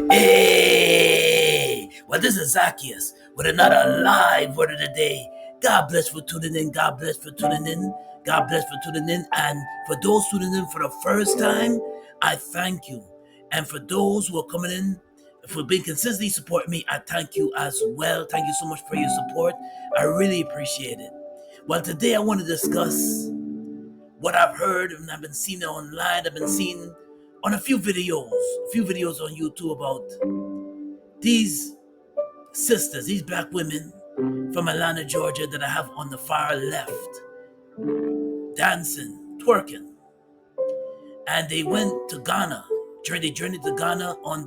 Hey, well, this is Zacchaeus with another live word of the day. God bless for tuning in. God bless for tuning in. God bless for tuning in. And for those tuning in for the first time, I thank you. And for those who are coming in, for being consistently supporting me, I thank you as well. Thank you so much for your support. I really appreciate it. Well, today I want to discuss what I've heard and I've been seeing online. I've been seeing on a few videos on YouTube about these sisters, these black women from Atlanta, Georgia, that I have on the far left, dancing, twerking, and they went to Ghana. They journeyed to Ghana on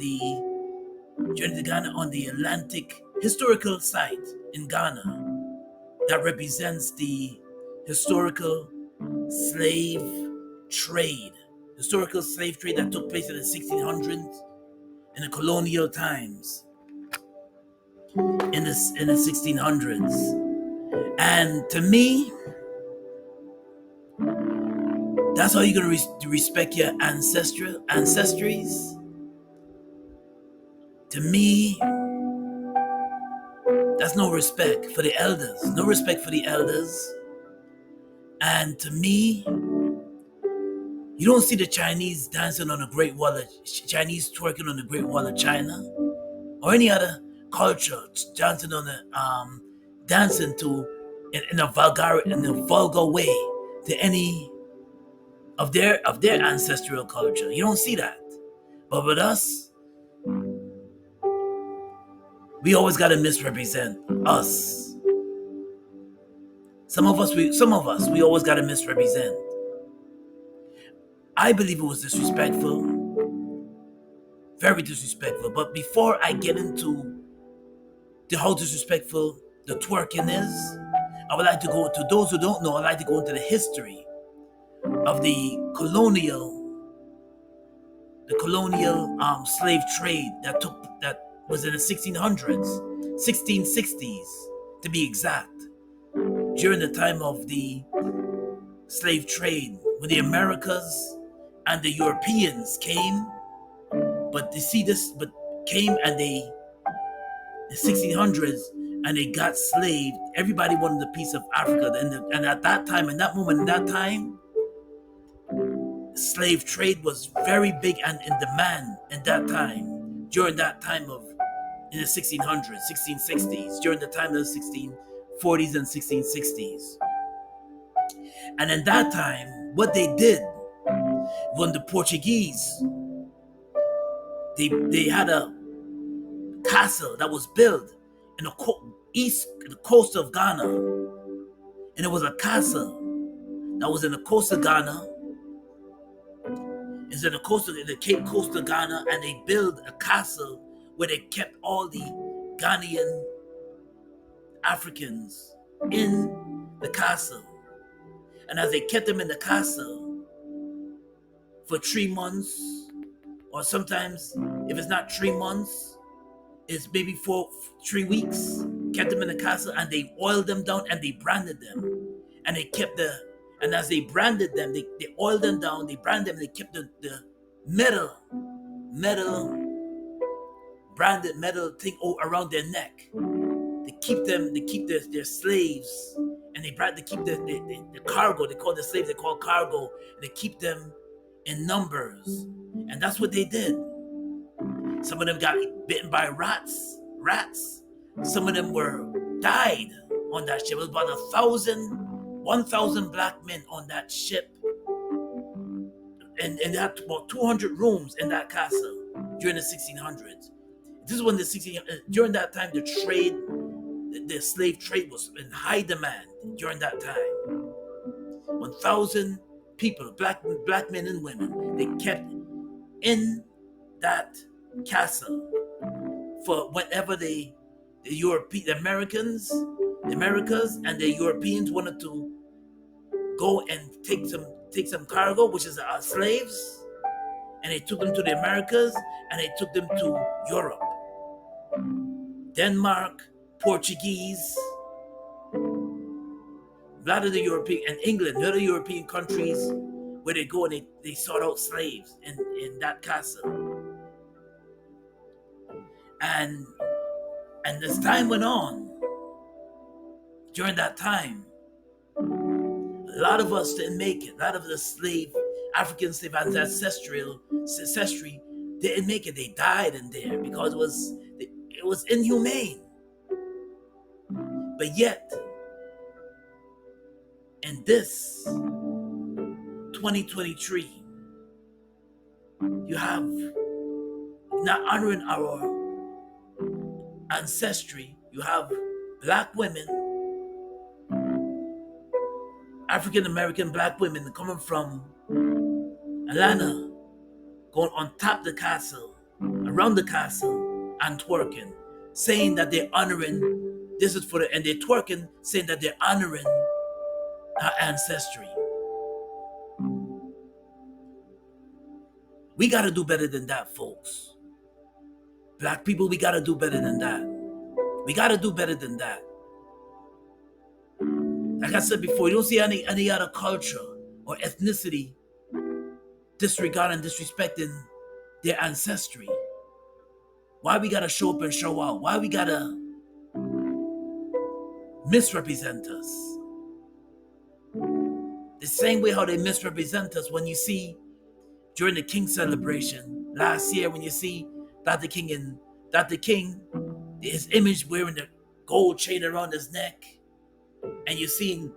the Atlantic historical site in Ghana that represents the historical slave trade, that took place in the 1600s, in the colonial times, in the 1600s. And to me, that's how you're going to respect your ancestries. To me, that's no respect for the elders. No respect for the elders. And to me, you don't see the Chinese dancing on the Great Wall of Chinese twerking on the Great Wall of China, or any other culture dancing on the dancing to in a vulgar way to any of their ancestral culture. You don't see that. But with us, we always gotta misrepresent us. Some of us, we always gotta misrepresent. I believe it was disrespectful, very disrespectful. But before I get into how disrespectful the twerking is, I would like to go to those who don't know. I'd like to go into the history of the colonial slave trade that was in the 1600s, 1660s to be exact, during the time of the slave trade, when the Americas and the Europeans came, came and the 1600s, and they got slaved. Everybody wanted a piece of Africa, and at that time, in that time, slave trade was very big and in demand in that time, during that time in the 1600s, 1660s, during the time of the 1640s and 1660s. And in that time, what they did, when the Portuguese, they had a castle that was built in the coast of Ghana, and it was a castle that was in the coast of Ghana. It's in the Cape Coast of Ghana, and they built a castle where they kept all the Ghanaian Africans in the castle. And as they kept them in the castle for 3 months, or sometimes if it's not 3 months, it's maybe 3 weeks, kept them in the castle, and they oiled them down and they branded them. And they kept and as they branded them, they oiled them down, they branded them, they kept the metal branded metal thing around their neck. They keep their slaves, and they keep the cargo. They call the slaves, they call cargo. And they keep them in numbers. And that's what they did. Some of them got bitten by rats. Some of them died on that ship. It was about 1,000 black men on that ship. And they had about 200 rooms in that castle during the 1600s. This is when during that time, the slave trade was in high demand during that time. 1,000 people, black men and women, they kept in that castle for whenever the Americas and the Europeans wanted to go and take some cargo, which is our slaves, and they took them to the Americas, and they took them to Europe, Denmark, Portuguese, a lot of the European, and England, other European countries, where they go and they sought out slaves in that castle. And as time went on, during that time, a lot of us didn't make it. A lot of the African slave ancestry didn't make it. They died in there because it was inhumane. But yet, in this 2023, you have not honoring our ancestry. You have black women, African American black women coming from Atlanta, going on top of the castle, around the castle, and twerking, saying that they're honoring, this is for the, and they're twerking, saying that they're honoring our ancestry. We got to do better than that, folks. Black people, we got to do better than that. We got to do better than that. Like I said before, you don't see any other culture or ethnicity disregarding, disrespecting their ancestry. Why we got to show up and show out? Why we got to misrepresent us? The same way how they misrepresent us when you see during the King celebration last year, when you see Dr. King, his image wearing the gold chain around his neck, and you're seeing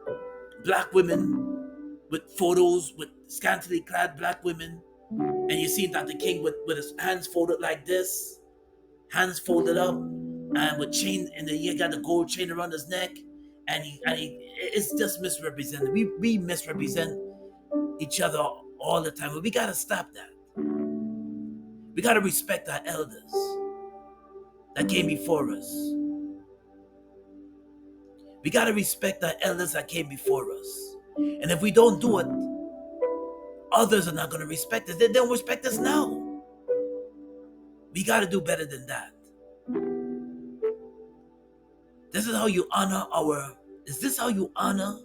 black women with photos with scantily clad black women, and you see Dr. King with his hands folded like this, hands folded up, and with chain, and then you got the gold chain around his neck, and it's just misrepresented. We misrepresent each other all the time, but we gotta stop that. We gotta respect our elders that came before us. We gotta respect our elders that came before us. And if we don't do it, others are not gonna respect us. They don't respect us now. We gotta do better than that. This is how you honor is this how you honor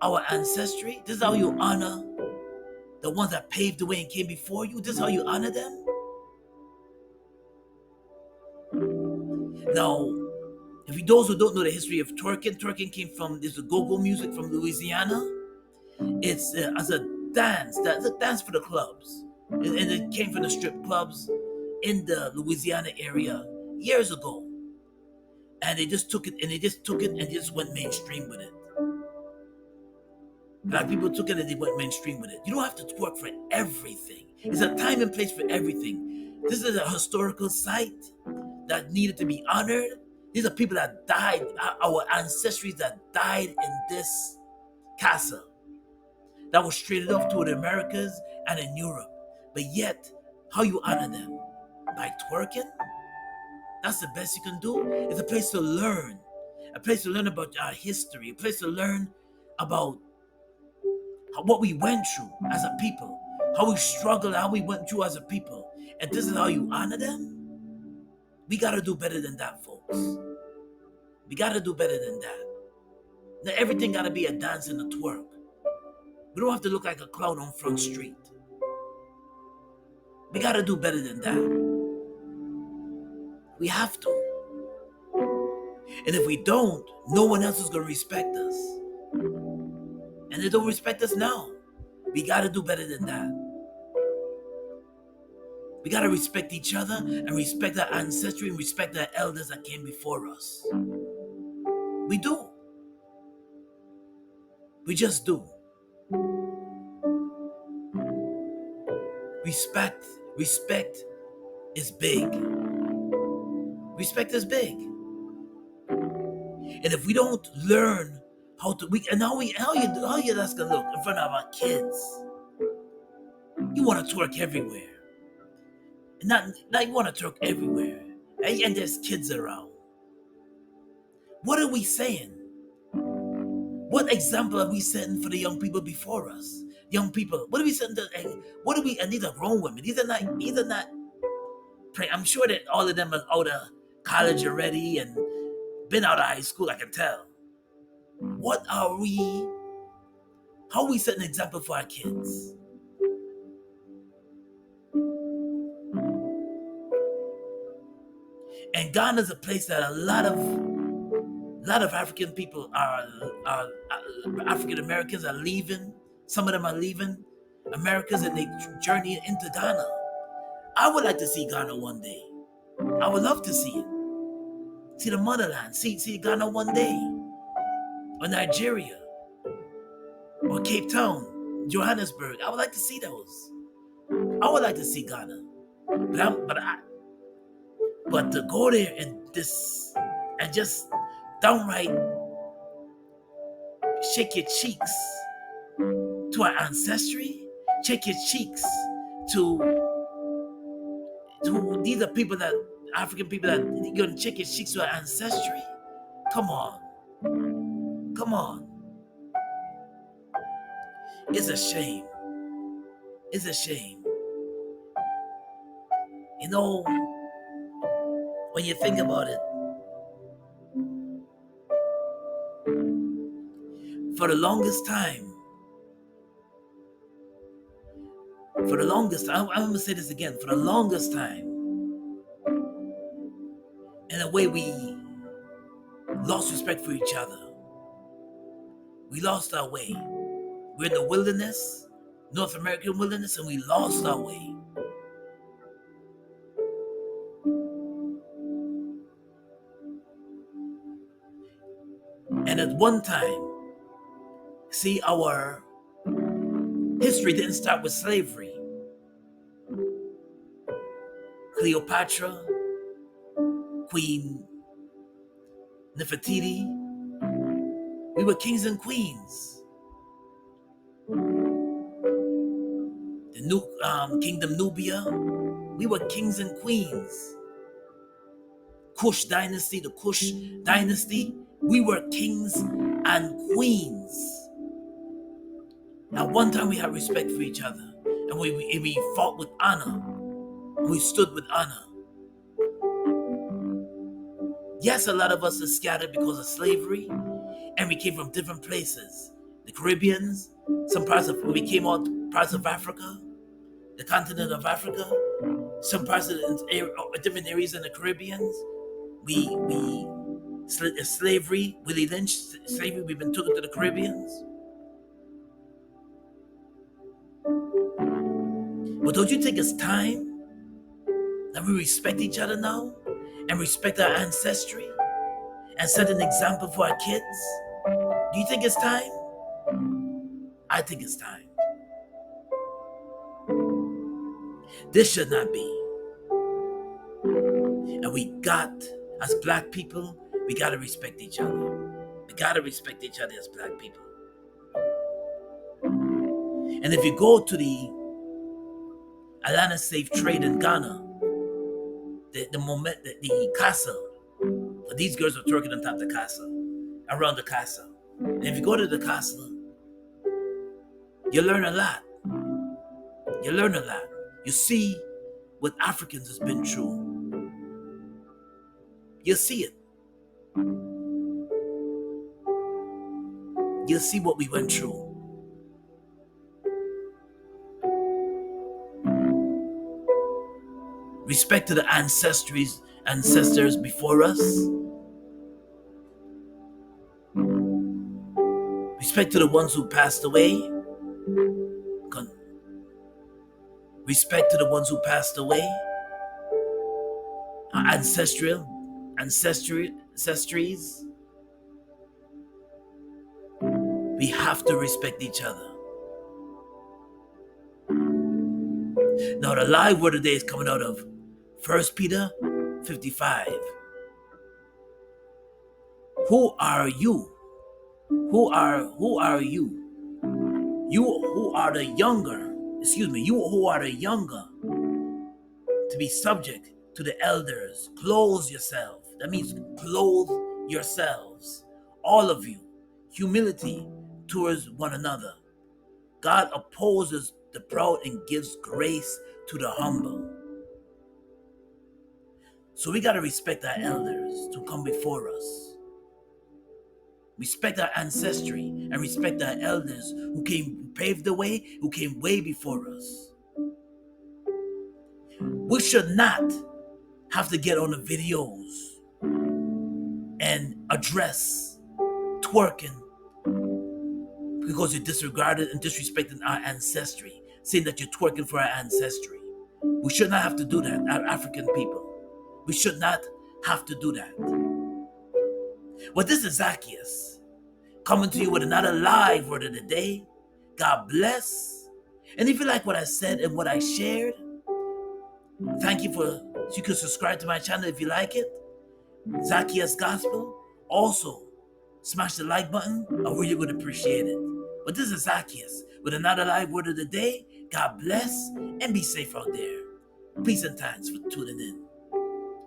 our ancestry? This is how you honor the ones that paved the way and came before you? This is how you honor them? Now, if those who don't know the history of twerking came from, this go-go music from Louisiana. It's as a dance, that's a dance for the clubs. And it came from the strip clubs in the Louisiana area years ago. And they just took it and just went mainstream with it. Black people took it and they went mainstream with it. You don't have to twerk for everything. There's a time and place for everything. This is a historical site that needed to be honored. These are people that died, our ancestors that died in this castle, that was traded off to the Americas and in Europe. But yet, how you honor them? By twerking? That's the best you can do. It's a place to learn. A place to learn about our history. A place to learn about what we went through as a people. How we struggled, how we went through as a people. And this is how you honor them? We gotta do better than that, folks. We gotta do better than that. Now, everything gotta be a dance and a twerk. We don't have to look like a clown on Front Street. We gotta do better than that. We have to. And if we don't, no one else is gonna respect us. And they don't respect us now. We gotta do better than that. We gotta respect each other and respect our ancestry and respect our elders that came before us. We do. We just do. Respect is big. Respect is big. And if we don't learn how you that's gonna look in front of our kids. You wanna twerk everywhere. Not you wanna twerk everywhere. And there's kids around. What are we saying? What example are we setting for the young people before us? Young people, what are we setting? And these are grown women. These are not. I'm sure that all of them are out of college already and been out of high school. I can tell. How are we setting an example for our kids? And Ghana is a place that a lot of African people are African Americans are leaving. Some of them are leaving Americas and they journey into Ghana. I would like to see Ghana one day. I would love to see it. See the motherland. See Ghana one day. Or Nigeria. Or Cape Town. Johannesburg. I would like to see those. I would like to see Ghana. But to go there and just downright shake your cheeks to our ancestry, shake your cheeks to these are people that African people that you're gonna shake your cheeks to our ancestry. Come on. Come on. It's a shame. It's a shame. You know, when you think about it, for the longest time, I'm gonna say this again, for the longest time, in a way we lost respect for each other. We lost our way. We're in the wilderness, North American wilderness, and we lost our way. And at one time, see, our history didn't start with slavery. Cleopatra, Queen Nefertiti, we were kings and queens. The new Kingdom Nubia, we were kings and queens. Kush dynasty, the Kush dynasty, we were kings and queens. At one time we had respect for each other, and we fought with honor. We stood with honor. Yes, a lot of us are scattered because of slavery, and we came from different places. The Caribbeans, we came out parts of Africa, the continent of Africa, some parts of different areas in the Caribbeans. Slavery, Willie Lynch, slavery, we've been taken to the Caribbeans. But don't you think it's time that we respect each other now and respect our ancestry and set an example for our kids? Do you think it's time? I think it's time. This should not be. And as black people, we gotta respect each other. We gotta respect each other as black people. And if you go to the Atlanta slave trade in Ghana, the castle, these girls are twerking on top of the castle, around the castle. And if you go to the castle, you learn a lot. You learn a lot. You see what Africans has been through. You see it. You'll see what we went through. Respect to the ancestors before us. Respect to the ones who passed away. Respect to the ones who passed away. Our ancestries. We have to respect each other. Now the live word today is coming out of 1 Peter 55. Who are you? Who are you? You who are the younger, to be subject to the elders. Clothe yourself. That means clothe yourselves. All of you. Humility towards one another. God opposes the proud and gives grace to the humble. So we got to respect our elders to come before us. Respect our ancestry and respect our elders who paved the way, who came way before us. We should not have to get on the videos and address twerking because you disregarded and disrespected our ancestry, saying that you're twerking for our ancestry. We should not have to do that, our African people. We should not have to do that. Well, this is Zacchaeus coming to you with another live word of the day. God bless. And if you like what I said and what I shared, thank you you can subscribe to my channel if you like it. Zacchaeus Gospel. Also, smash the like button. I really would appreciate it. But this is Zacchaeus with another live word of the day. God bless and be safe out there. Peace and thanks for tuning in.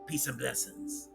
Peace and blessings.